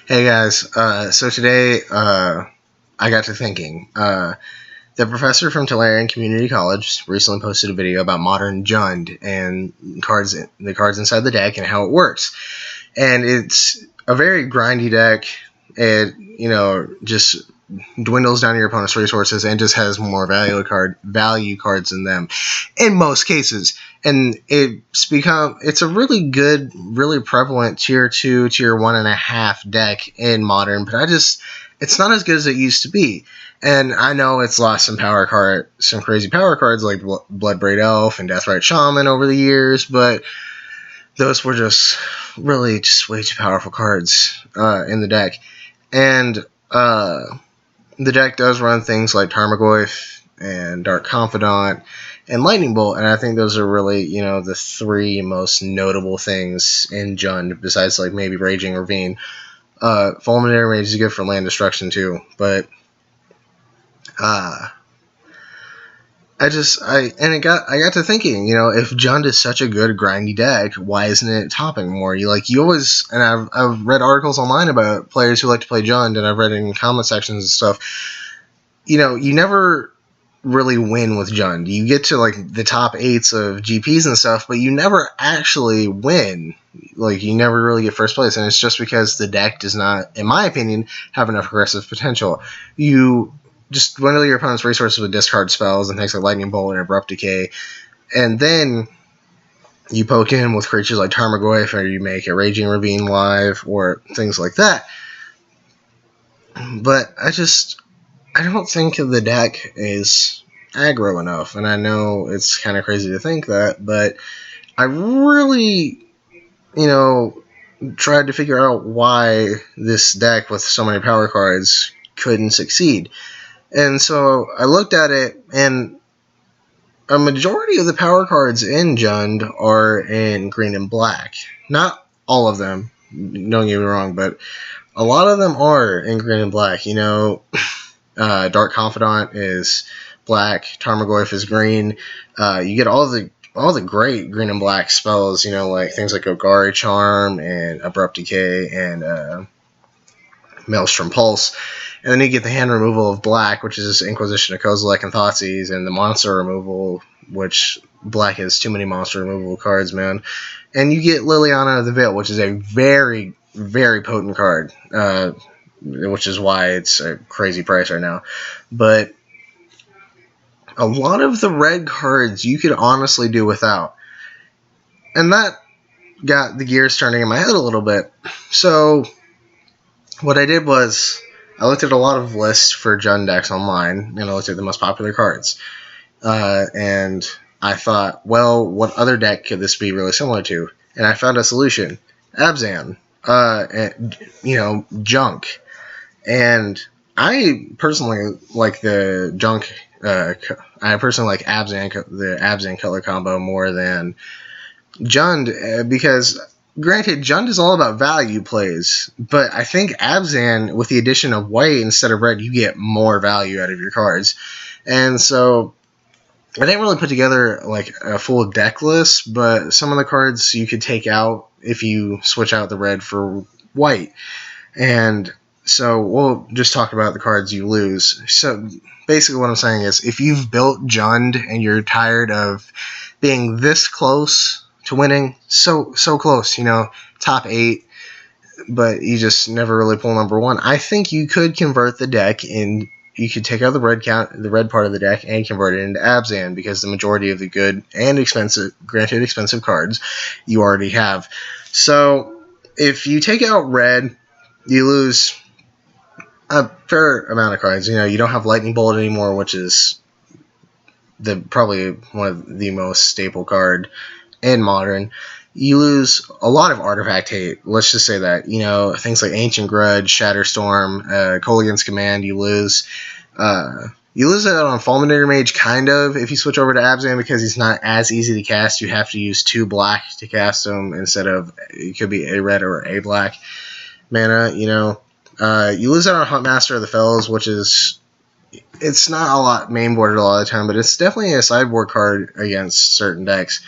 Hey guys, so today I got to thinking. The professor from Tulare Community College recently posted a video about modern Jund and the cards inside the deck and how it works. And it's a very grindy deck. It just dwindles down your opponent's resources and just has more value cards in them in most cases. And it's a really good, really prevalent tier 2, tier 1.5 deck in modern, but it's not as good as it used to be. And I know it's lost some crazy power cards like Bloodbraid Elf and Deathrite Shaman over the years, but those were just way too powerful cards in the deck. And the deck does run things like Tarmogoyf and Dark Confidant and Lightning Bolt, and I think those are really, the three most notable things in Jund, besides like maybe Raging Ravine. Fulminary Mage is good for land destruction too, but I got to thinking, if Jund is such a good grindy deck, why isn't it topping more? I've read articles online about players who like to play Jund, and I've read in comment sections and stuff. You never really win with Jund. You get to like the top 8s of GPs and stuff, but you never actually win. Like, you never really get first place, and it's just because the deck does not, in my opinion, have enough aggressive potential. You just dwindle your opponent's resources with discard spells and things like Lightning Bolt and Abrupt Decay, and then you poke in with creatures like Tarmogoyf, or you make a Raging Ravine live, or things like that. But I don't think the deck is aggro enough, and I know it's kind of crazy to think that, but I really, tried to figure out why this deck with so many power cards couldn't succeed. And so I looked at it, and a majority of the power cards in Jund are in green and black. Not all of them, don't get me wrong, but a lot of them are in green and black. Dark Confidant is black, Tarmogoyf is green. You get all the great green and black spells, like things like Ogari Charm and Abrupt Decay and Maelstrom Pulse. And then you get the hand removal of black, which is Inquisition of Kozilek and Thoughtseize, and the monster removal, which black has too many monster removal cards, man. And you get Liliana of the Veil, which is a very, very potent card, which is why it's a crazy price right now. But a lot of the red cards you could honestly do without. And that got the gears turning in my head a little bit. So what I did was I looked at a lot of lists for Jund decks online, and I looked at the most popular cards. And I thought, well, what other deck could this be really similar to? And I found a solution. Abzan. Junk. And I personally like the Junk. I personally like the Abzan color combo more than Jund, because granted, Jund is all about value plays, but I think Abzan, with the addition of white instead of red, you get more value out of your cards. And so I didn't really put together like a full deck list, but some of the cards you could take out if you switch out the red for white. And so we'll just talk about the cards you lose. So basically what I'm saying is, if you've built Jund and you're tired of being this close to winning, so close, top 8, but you just never really pull number 1, I think you could convert the deck, and you could take out the red part of the deck and convert it into Abzan, because the majority of the good and expensive cards you already have. So if you take out red, you lose a fair amount of cards. You don't have Lightning Bolt anymore, which is probably one of the most staple card in modern. You lose a lot of artifact hate. Let's just say that. Things like Ancient Grudge, Shatterstorm, Kolaghan's Command, you lose. You lose it on Fulminary Mage, kind of, if you switch over to Abzan, because he's not as easy to cast. You have to use 2 black to cast him instead of, it could be a red or a black mana, You lose out on Huntmaster of the Fells, which is, it's not a lot mainboarded a lot of the time, but it's definitely a sideboard card against certain decks.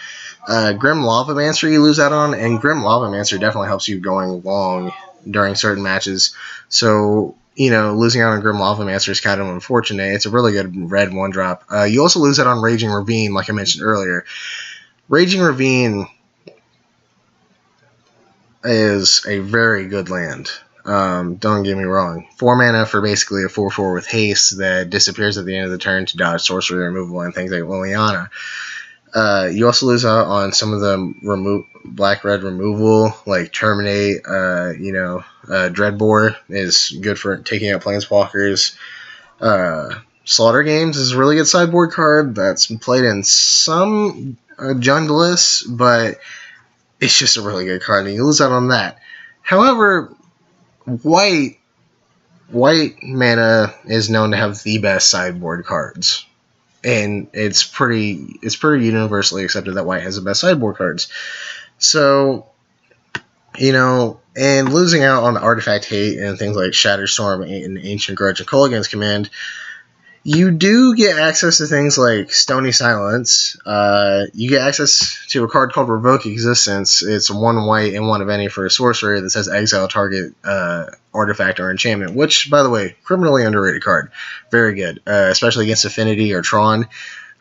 Grim Lavamancer you lose out on, and Grim Lavamancer definitely helps you going long during certain matches. So, you know, losing out on Grim Lavamancer is kind of unfortunate. It's a really good red 1-drop. You also lose out on Raging Ravine, like I mentioned earlier. Raging Ravine is a very good land. Don't get me wrong. 4 mana for basically a 4/4 with haste that disappears at the end of the turn to dodge sorcery removal and things like Liliana. You also lose out on some of the black-red removal, like Terminate. Dreadbore is good for taking out Planeswalkers. Slaughter Games is a really good sideboard card that's been played in some Jund lists, but it's just a really good card, and you lose out on that. However, white mana is known to have the best sideboard cards, and it's pretty universally accepted that white has the best sideboard cards. So, you know, and losing out on the Artifact Hate and things like Shatterstorm and Ancient Grudge and Kolaghan's Command, you do get access to things like Stony Silence. You get access to a card called Revoke Existence. It's 1 white and 1 of any for a sorcerer that says exile target artifact or enchantment, which, by the way, criminally underrated card. Very good, especially against Affinity or Tron.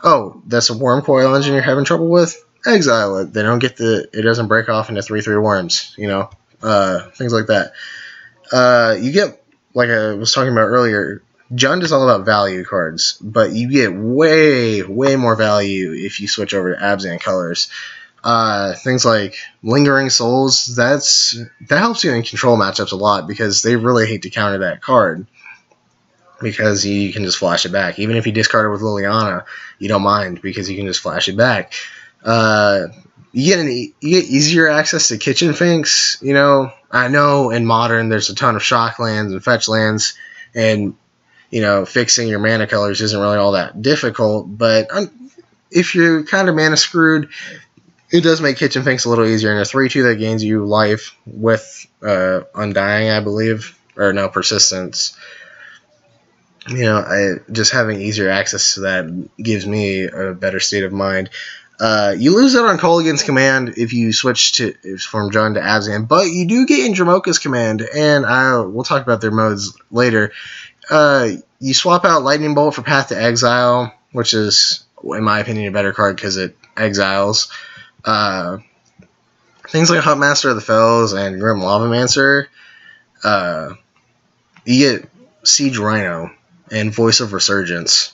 Oh, that's a Worm Coil Engine you're having trouble with? Exile it. They don't get it doesn't break off into 3/3 worms, you know, things like that. You get, like I was talking about earlier, Jund is all about value cards, but you get way more value if you switch over to Abzan colors. Things like Lingering Souls, that helps you in control matchups a lot because they really hate to counter that card because you can just flash it back. Even if you discard it with Liliana, you don't mind because you can just flash it back. You get easier access to Kitchen Finks. You know, I know in Modern there's a ton of shock lands and fetch lands, and you know, fixing your mana colors isn't really all that difficult, but if you're kind of mana screwed, it does make Kitchen Finks a little easier. And a 3/2 that gains you life with Undying, I believe, or no, Persistence. You know, just having easier access to that gives me a better state of mind. You lose out on Kolaghan's Command if you switch from Jund to Abzan, but you do get in Dromoka's Command, and we'll talk about their modes later. You swap out Lightning Bolt for Path to Exile, which is, in my opinion, a better card because it exiles. Things like Huntmaster of the Fells and Grim Lavamancer. You get Siege Rhino and Voice of Resurgence.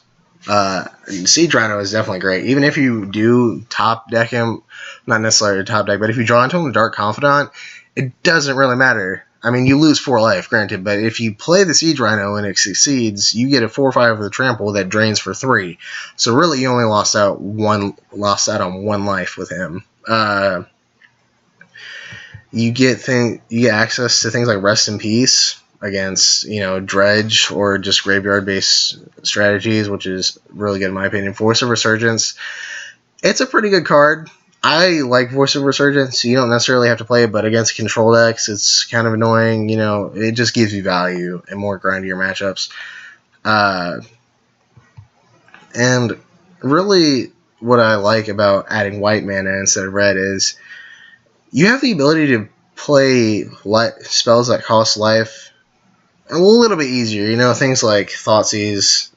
Siege Rhino is definitely great. Even if you do top deck him, not necessarily top deck, but if you draw into him with Dark Confidant, it doesn't really matter. I mean, you lose 4 life, granted, but if you play the Siege Rhino and it succeeds, you get a 4/5 with a trample that drains for 3. So really, you only lost out on 1 life with him. You get access to things like Rest in Peace against, you know, Dredge or just graveyard-based strategies, which is really good in my opinion. Voice of Resurgence, it's a pretty good card. I like Voice of Resurgence. You don't necessarily have to play it, but against control decks, it's kind of annoying. You know, it just gives you value and more grindier matchups. And really, what I like about adding white mana instead of red is you have the ability to play spells that cost life a little bit easier. You know, things like Thoughtseize,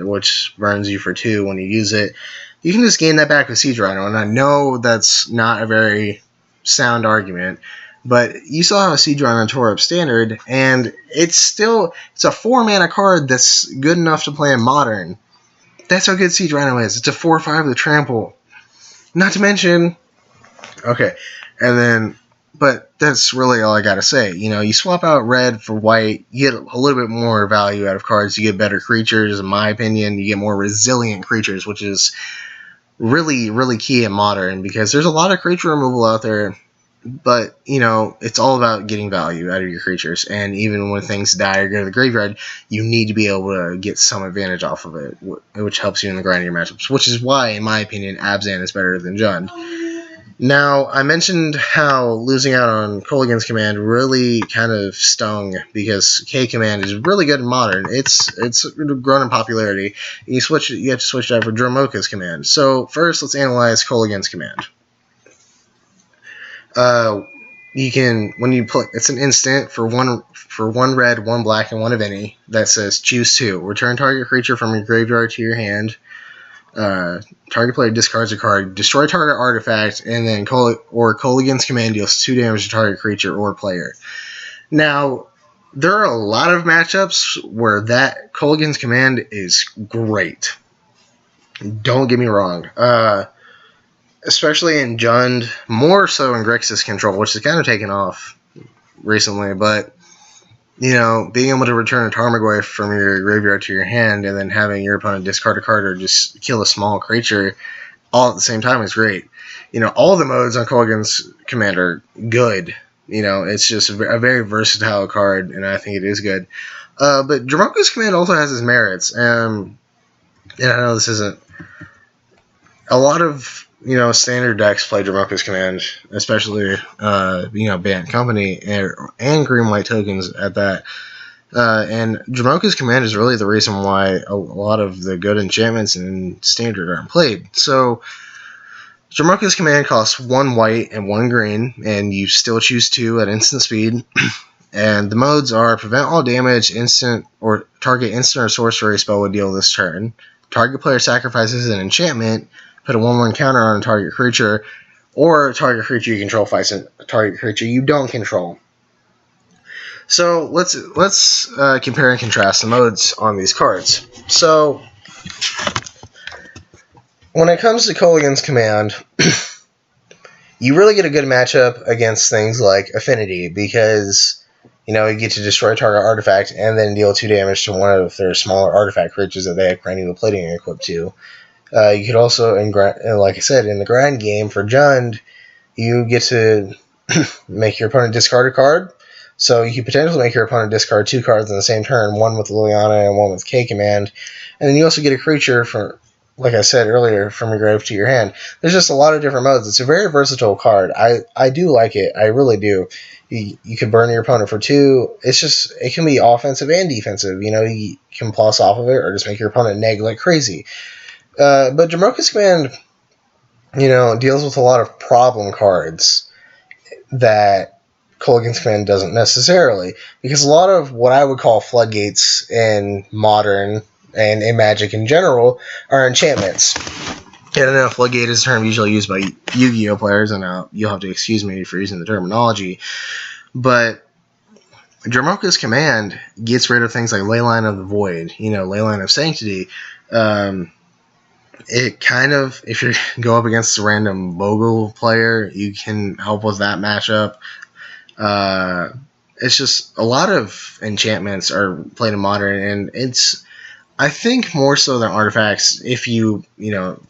which burns you for 2 when you use it. You can just gain that back with Siege Rhino, and I know that's not a very sound argument, but you saw how Siege Rhino tore up Standard, and it's a 4-mana card that's good enough to play in Modern. That's how good Siege Rhino is. It's a 4/5 with Trample. Not to mention, okay, but that's really all I gotta say. You know, you swap out red for white, you get a little bit more value out of cards. You get better creatures, in my opinion. You get more resilient creatures, which is really key in Modern because there's a lot of creature removal out there, but you know, it's all about getting value out of your creatures, and even when things die or go to the graveyard, you need to be able to get some advantage off of it, which helps you in the grinding matchups, which is why, in my opinion, Abzan is better than Jund. Now, I mentioned how losing out on Kolaghan's Command really kind of stung because K Command is really good in Modern. It's grown in popularity. You have to switch that for Dromoka's Command. So first, let's analyze Kolaghan's Command. you can, when you play, it's an instant for one red, one black, and one of any that says choose two. Return target creature from your graveyard to your hand. Target player discards a card, destroy target artifact, and then Kolaghan's Command deals 2 damage to target creature or player. Now, there are a lot of matchups where that Kolaghan's Command is great. Don't get me wrong. Especially in Jund, more so in Grixis Control, which has kind of taken off recently, but being able to return a Tarmogoyf from your graveyard to your hand and then having your opponent discard a card or just kill a small creature all at the same time is great. All the modes on Kolaghan's Command are good. It's just a very versatile card, and I think it is good. But Dromoka's Command also has its merits, and I know this isn't a lot of standard decks play Dromoka's Command, especially Bant Company and green white tokens at that. And Dromoka's Command is really the reason why a lot of the good enchantments in standard aren't played. So Dromoka's Command costs 1 white and 1 green, and you still choose 2 at instant speed. And the modes are prevent all damage, instant or target instant or sorcery spell would deal this turn. Target player sacrifices an enchantment, put a 1/1 counter on a target creature, or a target creature you control fights a target creature you don't control. So let's compare and contrast the modes on these cards. So when it comes to Kolaghan's Command, you really get a good matchup against things like Affinity because you get to destroy a target artifact and then deal 2 damage to one of their smaller artifact creatures that they have Granular Plating equipped to. You could also, like I said, in the grind game for Jund, you get to make your opponent discard a card. So you could potentially make your opponent discard 2 cards in the same turn, one with Liliana and one with K Command. And then you also get a creature, like I said earlier, from your grave to your hand. There's just a lot of different modes. It's a very versatile card. I do like it. I really do. You can burn your opponent for 2. It can be offensive and defensive. You can plus off of it or just make your opponent neg like crazy. But Dromoka's Command, deals with a lot of problem cards that Kolaghan's Command doesn't necessarily, because a lot of what I would call floodgates in Modern and in Magic in general are enchantments. I don't know, floodgate is a term usually used by Yu-Gi-Oh players, and you'll have to excuse me for using the terminology, but Dromoka's Command gets rid of things like Leyline of the Void, Leyline of Sanctity. It kind of, if you go up against a random Bogle player, you can help with that matchup. It's just a lot of enchantments are played in Modern, and it's, I think, more so than artifacts. If you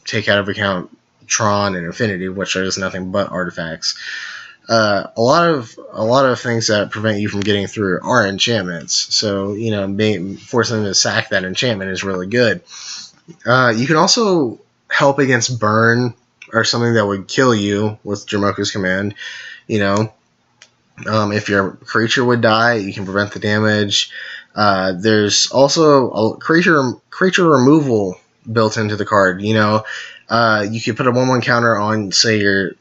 take out of account Tron and Infinity, which are just nothing but artifacts. A lot of things that prevent you from getting through are enchantments. So forcing them to sack that enchantment is really good. You can also help against burn or something that would kill you with Dromoka's Command. If your creature would die, you can prevent the damage. There's also a creature removal built into the card. You could put a 1/1 counter on, say, is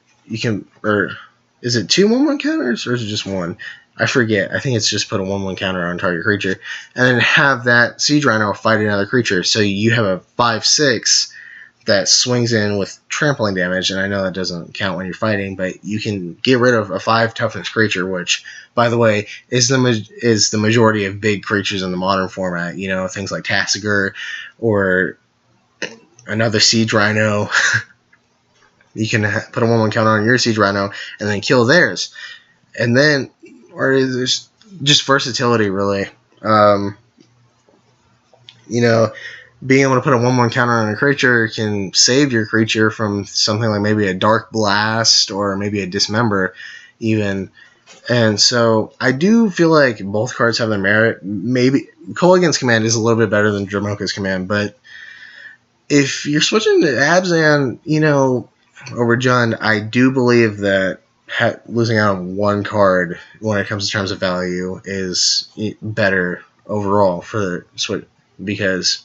it 2 1/1 counters or is it just 1? I forget. I think it's just put a 1/1 counter on target creature, and then have that Siege Rhino fight another creature. So you have a 5/6 that swings in with trampling damage, and I know that doesn't count when you're fighting, but you can get rid of a 5 toughness creature, which, by the way, is the majority of big creatures in the Modern format. Things like Tassiger or another Siege Rhino. You can put a 1/1 counter on your Siege Rhino and then kill theirs, and then. Or there's just versatility, really. Being able to put a 1/1 counter on a creature can save your creature from something like maybe a Dark Blast or maybe a Dismember, even. And so I do feel like both cards have their merit. Maybe Kolaghan's Command is a little bit better than Dromoka's Command, but if you're switching to Abzan, over Jund, I do believe that losing out on 1 card when it comes to terms of value is better overall for Switch, because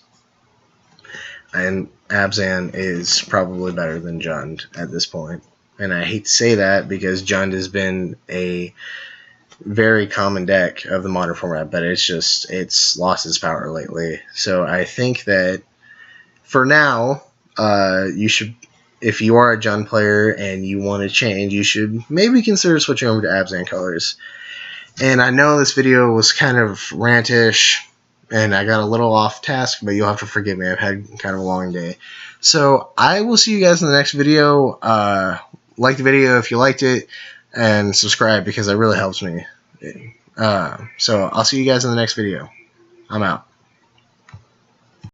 Abzan is probably better than Jund at this point. And I hate to say that because Jund has been a very common deck of the modern format, but it's lost its power lately. So I think that for now, you should, if you are a Jund player and you want to change, you should maybe consider switching over to Abzan colors. And I know this video was kind of rantish, and I got a little off task, but you'll have to forgive me. I've had kind of a long day. So I will see you guys in the next video. Like the video if you liked it, and subscribe because it really helps me. So I'll see you guys in the next video. I'm out.